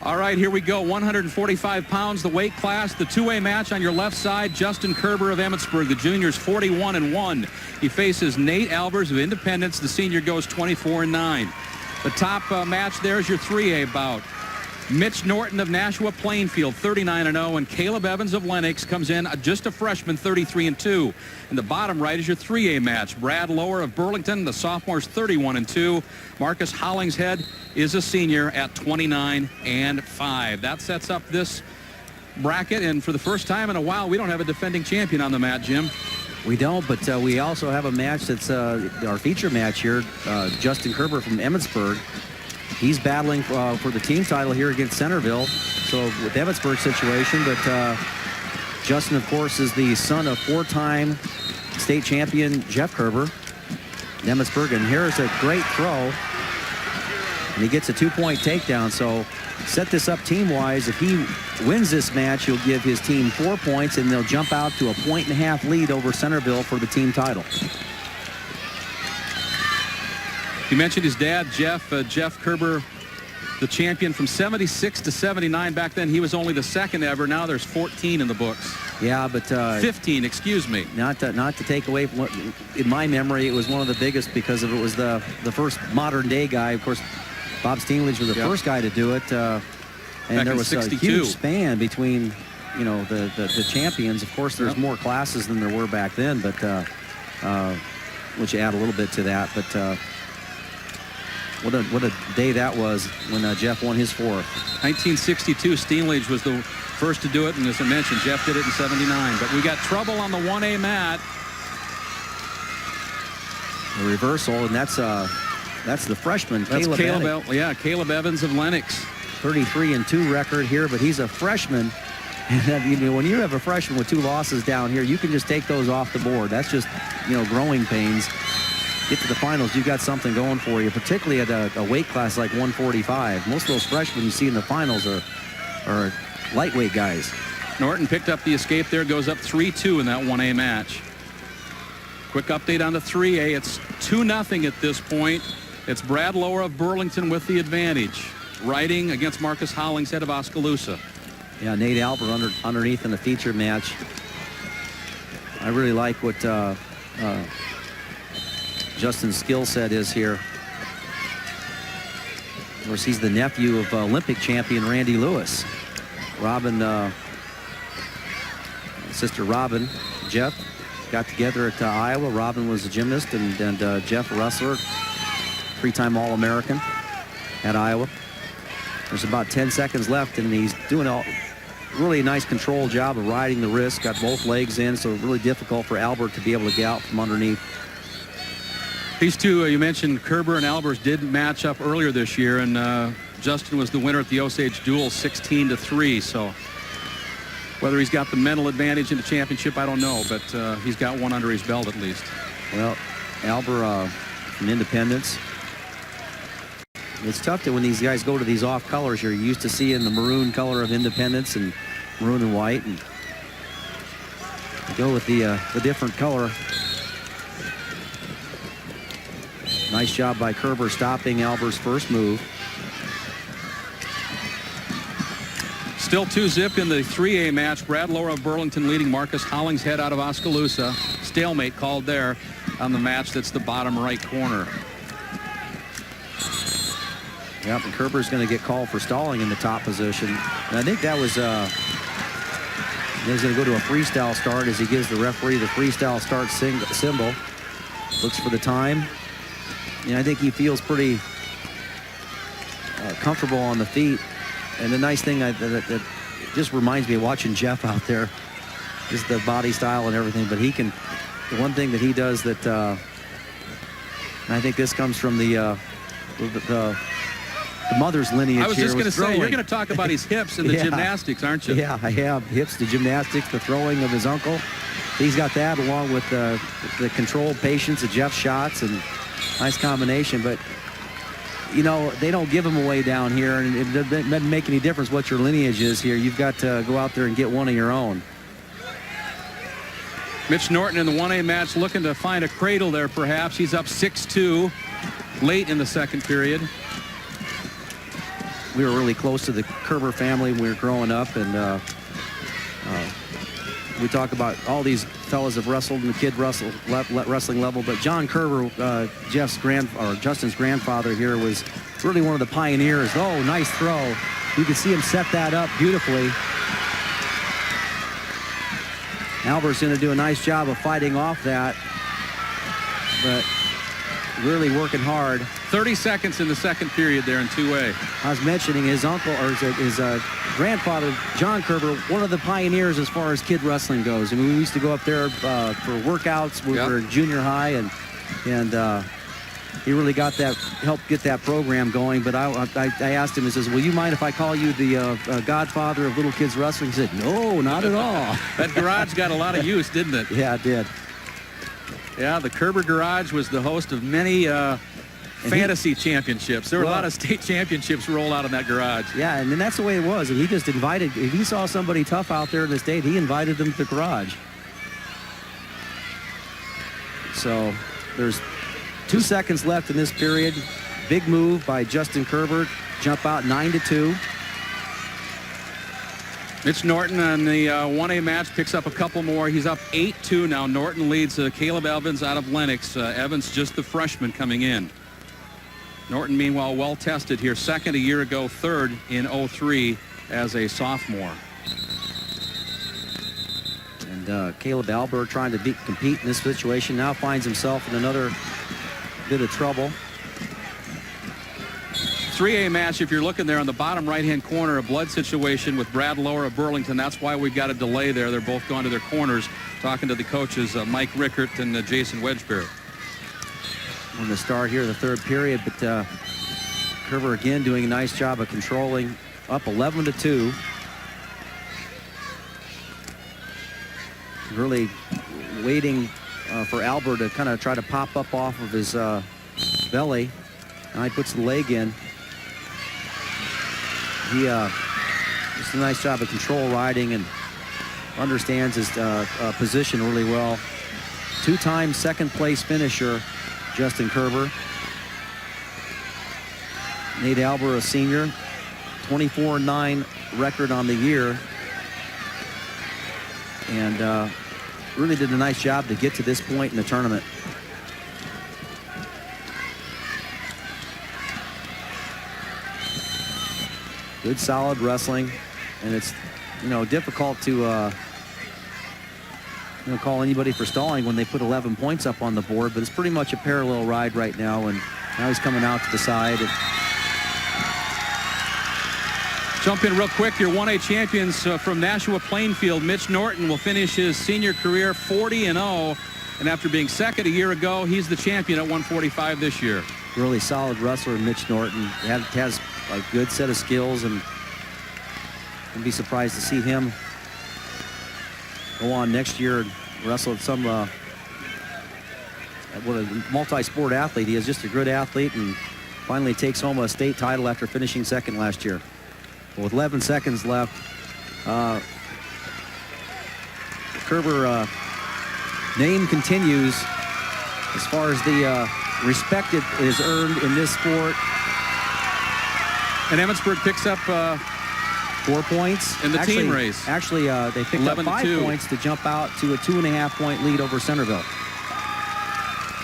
All right, here we go. 145 pounds, the weight class. The two-way match on your left side, Justin Kerber of Emmitsburg. The junior's 41-1. He faces Nate Albers of Independence. The senior goes 24-9. The top match there is your 3A bout. Mitch Norton of Nashua Plainfield, 39-0, and Caleb Evans of Lenox comes in just a freshman, 33-2. And the bottom right is your 3A match. Brad Lower of Burlington, the sophomore's 31-2. Marcus Hollingshead is a senior at 29-5. That sets up this bracket, and for the first time in a while, we don't have a defending champion on the mat, Jim. We don't, but we also have a match that's our feature match here. Justin Kerber from Emmitsburg. He's battling for the team title here against Centerville. So with Emmitsburg situation, but Justin, of course, is the son of four-time state champion Jeff Kerber in Emmitsburg. And here's a great throw. And he gets a two-point takedown. So set this up team-wise. If he wins this match, he'll give his team 4 points, and they'll jump out to a 1.5 lead over Centerville for the team title. You mentioned his dad, Jeff. Jeff Kerber, the champion from 76 to 79. Back then, he was only the second ever. Now there's 14 in the books. Yeah, but 15, excuse me. Not to take away from what, in my memory, it was one of the biggest because it was the first modern-day guy. Of course, Bob Steenledge was the first guy to do it, and back there was 62. a huge span between, you know, the champions. Of course, there's more classes than there were back then, but which add a little bit to that, but. What a day that was when Jeff won his fourth. 1962, Steenledge was the first to do it, and as I mentioned, Jeff did it in 79. But we got trouble on the 1A mat. The reversal, and that's the freshman, That's Caleb Evans of Lenox. 33-2 record here, but he's a freshman. And you know, when you have a freshman with 2 losses down here, you can just take those off the board. That's just, you know, growing pains. Get to the finals, you've got something going for you, particularly at a weight class like 145. Most of those freshmen you see in the finals are lightweight guys. Norton picked up the escape there, goes up 3-2 in that 1A match. Quick update on the 3A. It's 2-0 at this point. It's Brad Lower of Burlington with the advantage. Riding against Marcus Hollingshead of Oskaloosa. Yeah, Nate Alber underneath in the feature match. I really like what Justin's skill set is here. Of course, he's the nephew of Olympic champion Randy Lewis. Robin, sister Robin, Jeff got together at Iowa. Robin was a gymnast, and Jeff a wrestler, 3-time All-American at Iowa. There's about 10 seconds left, and he's doing a really nice control job of riding the wrist. Got both legs in, so really difficult for Albert to be able to get out from underneath. These two, you mentioned Kerber and Albers, did match up earlier this year, and Justin was the winner at the Osage Duel, 16-3. So whether he's got the mental advantage in the championship, I don't know, but he's got one under his belt at least. Well, Alber from Independence. It's tough to when these guys go to these off colors. You're used to seeing the maroon color of Independence and maroon and white, and go with the different color. Nice job by Kerber stopping Alber's first move. Still 2-zip in the 3A match. Brad Lower of Burlington leading Marcus Hollingshead out of Oskaloosa. Stalemate called there on the match. That's the bottom right corner. Yep, and Kerber's going to get called for stalling in the top position. And I think that was he's going to go to a freestyle start as he gives the referee the freestyle start symbol. Looks for the time. And I think he feels pretty comfortable on the feet. And the nice thing that just reminds me of watching Jeff out there is the body style and everything. But he can, the one thing that he does that, and I think this comes from the mother's lineage. I was just going to say, you're going to talk about his hips and the gymnastics, aren't you? Yeah, I have hips, the gymnastics, the throwing of his uncle. He's got that along with the controlled patience of Jeff's shots, and nice combination. But you know, they don't give them away down here, and it doesn't make any difference what your lineage is here. You've got to go out there and get one of your own. Mitch Norton in the 1A match looking to find a cradle there perhaps. He's up 6-2 late in the second period. we were really close to the Kerber family when we were growing up, and we talk about all these fellas have wrestled in the kid wrestling level, but John Kerber, Justin's grandfather here, was really one of the pioneers. Oh, nice throw. You can see him set that up beautifully. Alber's going to do a nice job of fighting off that, but really working hard. 30 seconds in the second period there in 2A. I was mentioning his uncle, or his grandfather, John Kerber, one of the pioneers as far as kid wrestling goes. I mean, we used to go up there for workouts when we were in junior high, and he really helped get that program going. But I asked him, he says, will you mind if I call you the godfather of little kids wrestling? He said, no, not at all. That garage got a lot of use, didn't it? Yeah, it did. Yeah, the Kerber Garage was the host of many fantasy championships. There were a lot of state championships rolled out in that garage. Yeah, and that's the way it was. And he just invited, if he saw somebody tough out there in the state, he invited them to the garage. So there's 2 seconds left in this period. Big move by Justin Kerber. Jump out 9-2. Mitch Norton on the 1A match picks up a couple more. He's up 8-2 now. Norton leads Caleb Evans out of Lennox. Evans just the freshman coming in. Norton, meanwhile, well tested here. Second a year ago, third in 03 as a sophomore. And Caleb Alber, trying to compete in this situation, now finds himself in another bit of trouble. 3A match, if you're looking there on the bottom right-hand corner, a blood situation with Brad Lower of Burlington. That's why we've got a delay there. They're both gone to their corners, talking to the coaches, Mike Rickert and Jason Wedgbury. We're going to start here the third period, but Kerber again doing a nice job of controlling, up 11-2. Really waiting for Alber to kind of try to pop up off of his belly. Now he puts the leg in. He just a nice job of control riding and understands his position really well. Two-time second place finisher, Justin Kerber. Nate Alber, a senior, 24-9 record on the year. And really did a nice job to get to this point in the tournament. Good, solid wrestling, and it's, difficult to, call anybody for stalling when they put 11 points up on the board, but it's pretty much a parallel ride right now, and now he's coming out to the side. Jump in real quick. Your 1A champions from Nashua Plainfield. Mitch Norton will finish his senior career 40-0, and after being second a year ago, he's the champion at 145 this year. Really solid wrestler, Mitch Norton. Has a good set of skills, and I'd be surprised to see him go on next year and wrestle at some what a multi-sport athlete. He is just a good athlete, and finally takes home a state title after finishing second last year. But with 11 seconds left, Kerber name continues as far as the respect it is earned in this sport. And Emmetsburg picks up 4 points in the team race. Actually, they picked up 5 points to jump out to a 2.5-point lead over Centerville.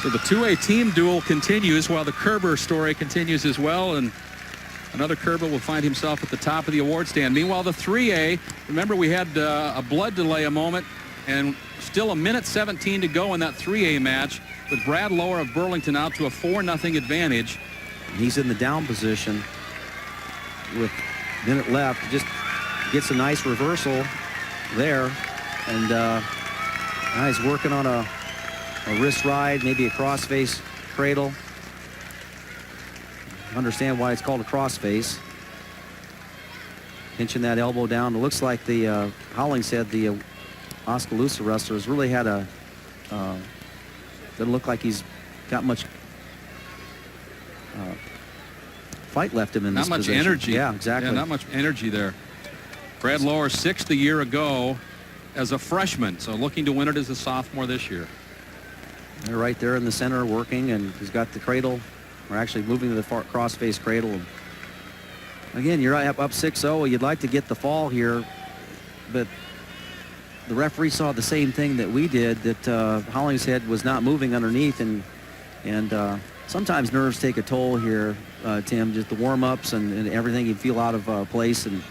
So the 2A team duel continues while the Kerber story continues as well, and another Kerber will find himself at the top of the award stand. Meanwhile, the 3A, remember we had a blood delay a moment, and still 1:17 to go in that 3A match with Brad Lower of Burlington out to a 4-0 advantage. He's in the down position with a minute left. Just gets a nice reversal there, and now he's working on a wrist ride, maybe a crossface cradle. Understand why it's called a crossface. Pinching that elbow down. It looks like the Hollingshead, the Oskaloosa wrestler, has really had a doesn't look like he's got much fight left him in this position. Not much energy. Yeah, exactly. Yeah, not much energy there. Brad Lower, sixth a year ago as a freshman, so looking to win it as a sophomore this year. They're right there in the center working, and he's got the cradle. We're actually moving to the cross-face cradle. Again, you're up 6-0. You'd like to get the fall here, but the referee saw the same thing that we did, that Hollingshead was not moving underneath, and sometimes nerves take a toll here, Tim. Just the warm-ups and everything, you feel out of place, and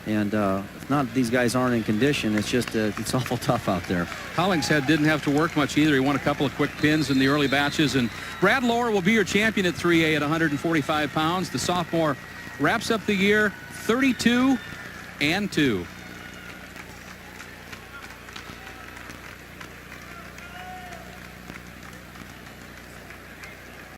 it's not that these guys aren't in condition. It's just it's awful tough out there. Hollingshead didn't have to work much either. He won a couple of quick pins in the early batches, and Brad Lohr will be your champion at 3A at 145 pounds. The sophomore wraps up the year 32-2.